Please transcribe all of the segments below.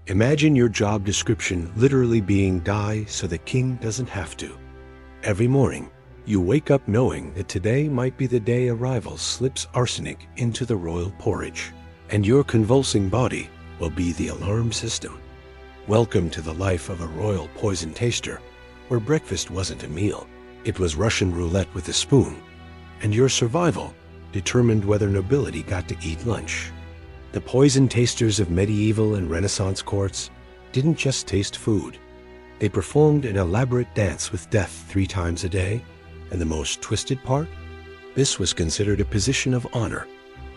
Imagine your job description literally being die so the king doesn't have to. Every morning, you wake up knowing that today might be the day a rival slips arsenic into the royal porridge, and your convulsing body will be the alarm system. Welcome to the life of a royal poison taster, where breakfast wasn't a meal, it was Russian roulette with a spoon, and your survival determined whether nobility got to eat lunch. The poison tasters of medieval and Renaissance courts didn't just taste food. They performed an elaborate dance with death 3 times a day, and the most twisted part? This was considered a position of honor,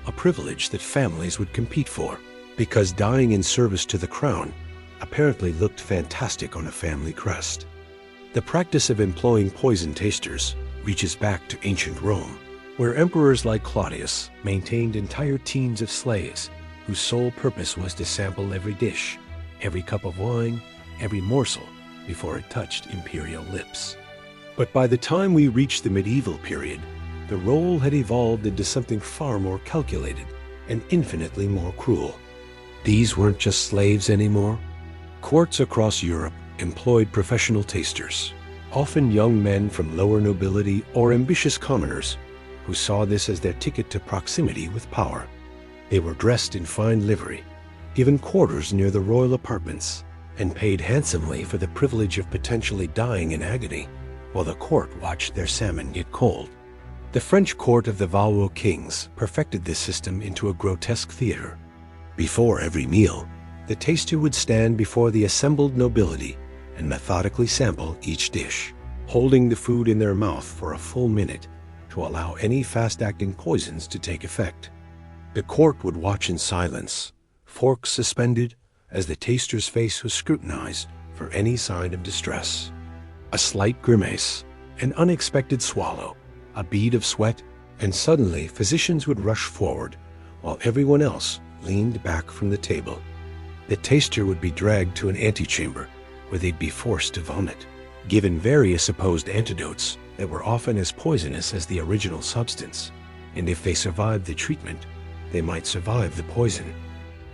a privilege that families would compete for, because dying in service to the crown apparently looked fantastic on a family crest. The practice of employing poison tasters reaches back to ancient Rome, where emperors like Claudius maintained entire teams of slaves whose sole purpose was to sample every dish, every cup of wine, every morsel before it touched imperial lips. But by the time we reached the medieval period, the role had evolved into something far more calculated and infinitely more cruel. These weren't just slaves anymore. Courts across Europe employed professional tasters, often young men from lower nobility or ambitious commoners who saw this as their ticket to proximity with power. They were dressed in fine livery, given quarters near the royal apartments, and paid handsomely for the privilege of potentially dying in agony while the court watched their salmon get cold. The French court of the Valois kings perfected this system into a grotesque theater. Before every meal, the taster would stand before the assembled nobility and methodically sample each dish, holding the food in their mouth for a full minute to allow any fast-acting poisons to take effect. The court would watch in silence, forks suspended, as the taster's face was scrutinized for any sign of distress. A slight grimace, an unexpected swallow, a bead of sweat, and suddenly physicians would rush forward while everyone else leaned back from the table. The taster would be dragged to an antechamber where they'd be forced to vomit, given various supposed antidotes that were often as poisonous as the original substance, and if they survived the treatment, they might survive the poison.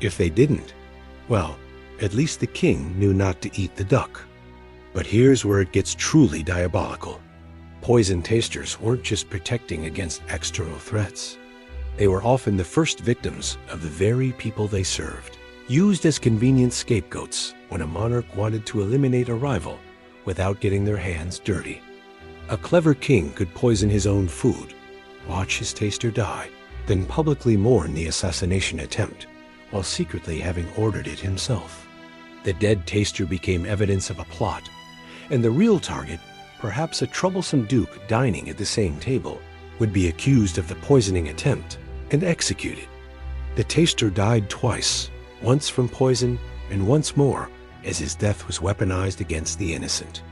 If they didn't, well, at least the king knew not to eat the duck. But here's where it gets truly diabolical. Poison tasters weren't just protecting against external threats. They were often the first victims of the very people they served, used as convenient scapegoats when a monarch wanted to eliminate a rival without getting their hands dirty. A clever king could poison his own food, watch his taster die, then publicly mourn the assassination attempt, while secretly having ordered it himself. The dead taster became evidence of a plot, and the real target, perhaps a troublesome duke dining at the same table, would be accused of the poisoning attempt and executed. The taster died twice, once from poison and once more as his death was weaponized against the innocent.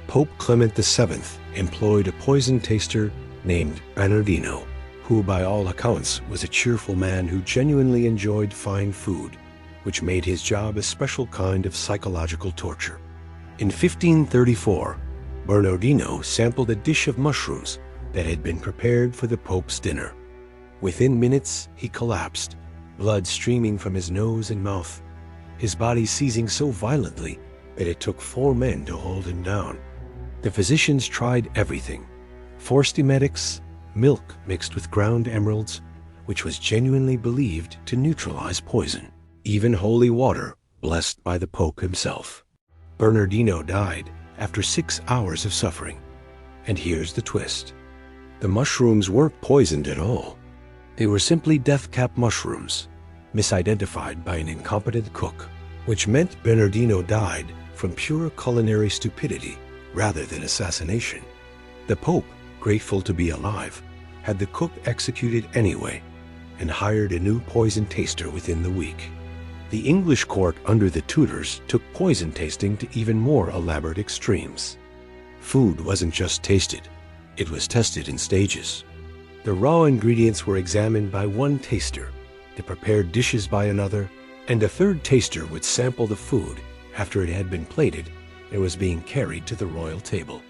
Pope Clement VII employed a poison taster named Bernardino, who by all accounts was a cheerful man who genuinely enjoyed fine food, which made his job a special kind of psychological torture. In 1534, Bernardino sampled a dish of mushrooms that had been prepared for the Pope's dinner. Within minutes, he collapsed, blood streaming from his nose and mouth, his body seizing so violently that it took 4 men to hold him down. The physicians tried everything: forced emetics, milk mixed with ground emeralds, which was genuinely believed to neutralize poison, even holy water blessed by the Pope himself. Bernardino died after 6 hours of suffering. And here's the twist. The mushrooms weren't poisoned at all. They were simply death-cap mushrooms, misidentified by an incompetent cook, which meant Bernardino died from pure culinary stupidity rather than assassination. The Pope, grateful to be alive, had the cook executed anyway and hired a new poison taster within the week. The English court under the Tudors took poison tasting to even more elaborate extremes. Food wasn't just tasted, it was tested in stages. The raw ingredients were examined by one taster, the prepared dishes by another, and a third taster would sample the food after it had been plated and was being carried to the royal table.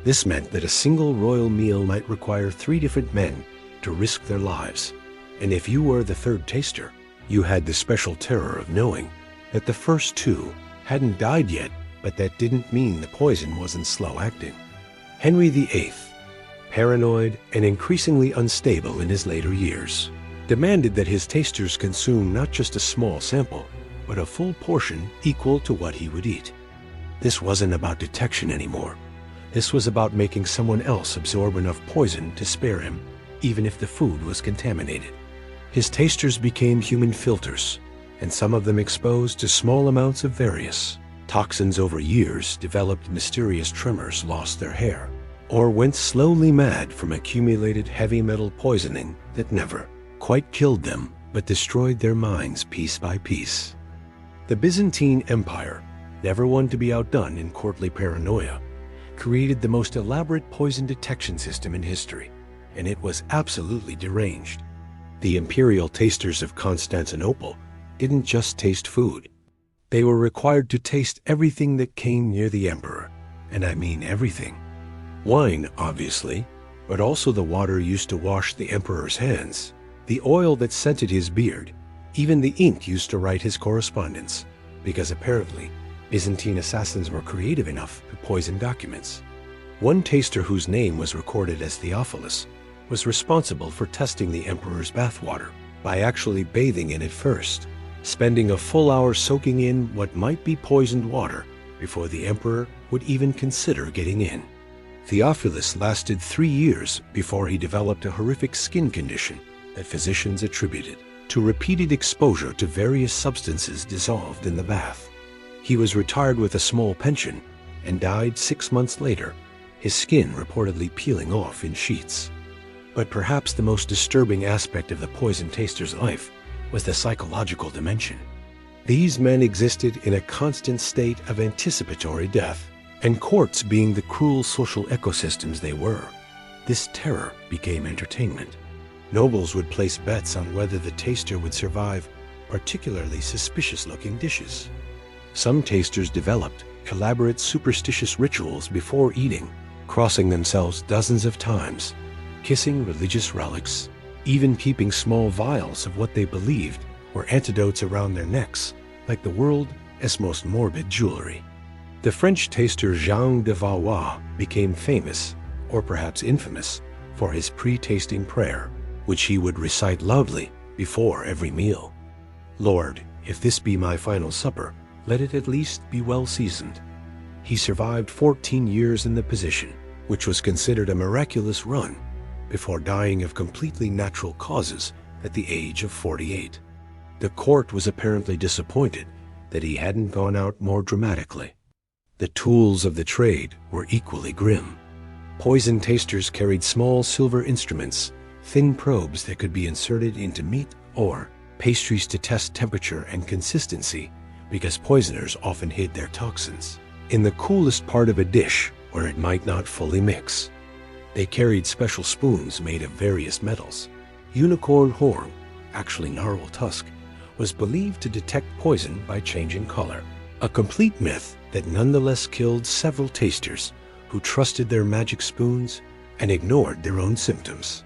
This meant that a single royal meal might require 3 different men to risk their lives, and if you were the third taster, you had the special terror of knowing that the first two hadn't died yet, but that didn't mean the poison wasn't slow-acting. Henry VIII, paranoid and increasingly unstable in his later years, demanded that his tasters consume not just a small sample, but a full portion equal to what he would eat. This wasn't about detection anymore. This was about making someone else absorb enough poison to spare him, even if the food was contaminated. His tasters became human filters, and some of them exposed to small amounts of various toxins over years developed mysterious tremors, lost their hair, or went slowly mad from accumulated heavy metal poisoning that never quite killed them, but destroyed their minds piece by piece. The Byzantine Empire, never one to be outdone in courtly paranoia, created the most elaborate poison detection system in history, and it was absolutely deranged. The imperial tasters of Constantinople didn't just taste food. They were required to taste everything that came near the emperor, and I mean everything. Wine, obviously, but also the water used to wash the emperor's hands, the oil that scented his beard, even the ink used to write his correspondence, because apparently Byzantine assassins were creative enough to poison documents. One taster whose name was recorded as Theophilus was responsible for testing the emperor's bathwater by actually bathing in it first, spending a full hour soaking in what might be poisoned water before the emperor would even consider getting in. Theophilus lasted 3 years before he developed a horrific skin condition that physicians attributed to repeated exposure to various substances dissolved in the bath. He was retired with a small pension and died 6 months later, his skin reportedly peeling off in sheets. But perhaps the most disturbing aspect of the poison taster's life was the psychological dimension. These men existed in a constant state of anticipatory death, and courts being the cruel social ecosystems they were, this terror became entertainment. Nobles would place bets on whether the taster would survive particularly suspicious-looking dishes. Some tasters developed elaborate superstitious rituals before eating, crossing themselves dozens of times, kissing religious relics, even keeping small vials of what they believed were antidotes around their necks, like the world's most morbid jewelry. The French taster Jean de Valois became famous, or perhaps infamous, for his pre-tasting prayer, which he would recite loudly before every meal. "Lord, if this be my final supper, let it at least be well seasoned." He survived 14 years in the position, which was considered a miraculous run, before dying of completely natural causes at the age of 48. The court was apparently disappointed that he hadn't gone out more dramatically. The tools of the trade were equally grim. Poison tasters carried small silver instruments, thin probes that could be inserted into meat or pastries to test temperature and consistency, because poisoners often hid their toxins in the coolest part of a dish where it might not fully mix. They carried special spoons made of various metals. Unicorn horn, actually narwhal tusk, was believed to detect poison by changing color, a complete myth that nonetheless killed several tasters who trusted their magic spoons and ignored their own symptoms.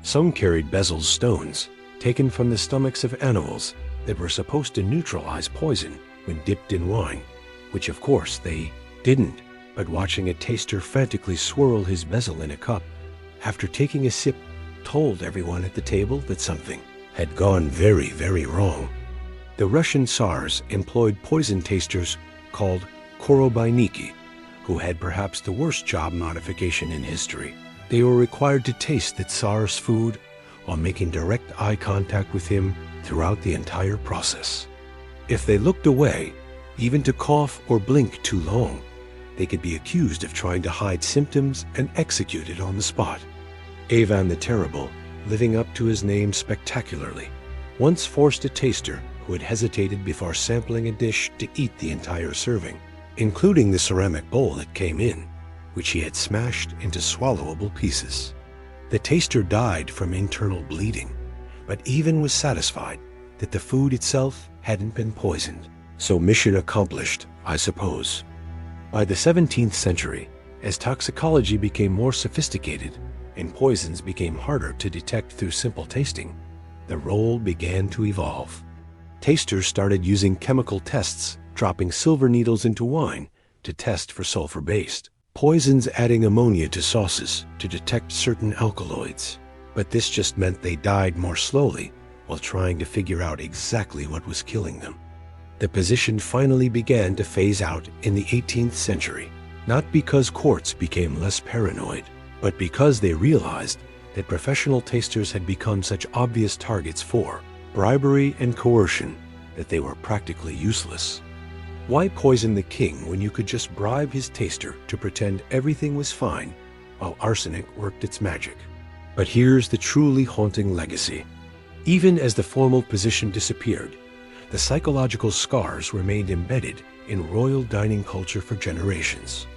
Some carried bezel stones, taken from the stomachs of animals that were supposed to neutralize poison when dipped in wine, which of course they didn't. But watching a taster frantically swirl his bezel in a cup after taking a sip told everyone at the table that something had gone very, very wrong. The Russian Tsars employed poison tasters called korobeiniki, who had perhaps the worst job modification in history. They were required to taste the Tsar's food while making direct eye contact with him throughout the entire process. If they looked away, even to cough or blink too long, they could be accused of trying to hide symptoms and executed on the spot. Ivan the Terrible, living up to his name spectacularly, once forced a taster who had hesitated before sampling a dish to eat the entire serving, including the ceramic bowl that came in, which he had smashed into swallowable pieces. The taster died from internal bleeding, but even was satisfied that the food itself hadn't been poisoned. So mission accomplished, I suppose. By the 17th century, as toxicology became more sophisticated and poisons became harder to detect through simple tasting, the role began to evolve. Tasters started using chemical tests, dropping silver needles into wine to test for sulfur-based poisons, adding ammonia to sauces to detect certain alkaloids. But this just meant they died more slowly while trying to figure out exactly what was killing them. The position finally began to phase out in the 18th century, not because courts became less paranoid, but because they realized that professional tasters had become such obvious targets for bribery and coercion that they were practically useless. Why poison the king when you could just bribe his taster to pretend everything was fine while arsenic worked its magic? But here's the truly haunting legacy. Even as the formal position disappeared, the psychological scars remained embedded in royal dining culture for generations.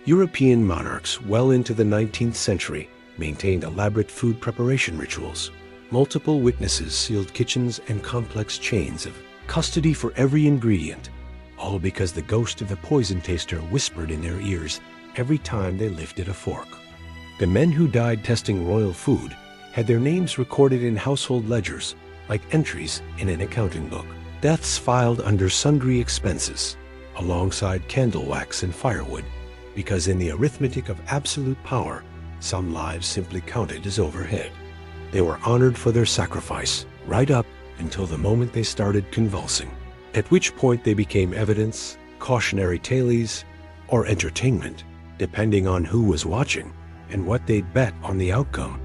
European monarchs well into the 19th century maintained elaborate food preparation rituals, multiple witnesses, sealed kitchens, and complex chains of custody for every ingredient, all because the ghost of the poison taster whispered in their ears every time they lifted a fork. The men who died testing royal food had their names recorded in household ledgers like entries in an accounting book. Deaths filed under sundry expenses, alongside candle wax and firewood, because in the arithmetic of absolute power, some lives simply counted as overhead. They were honored for their sacrifice, right up until the moment they started convulsing, at which point they became evidence, cautionary tales, or entertainment, depending on who was watching and what they'd bet on the outcome.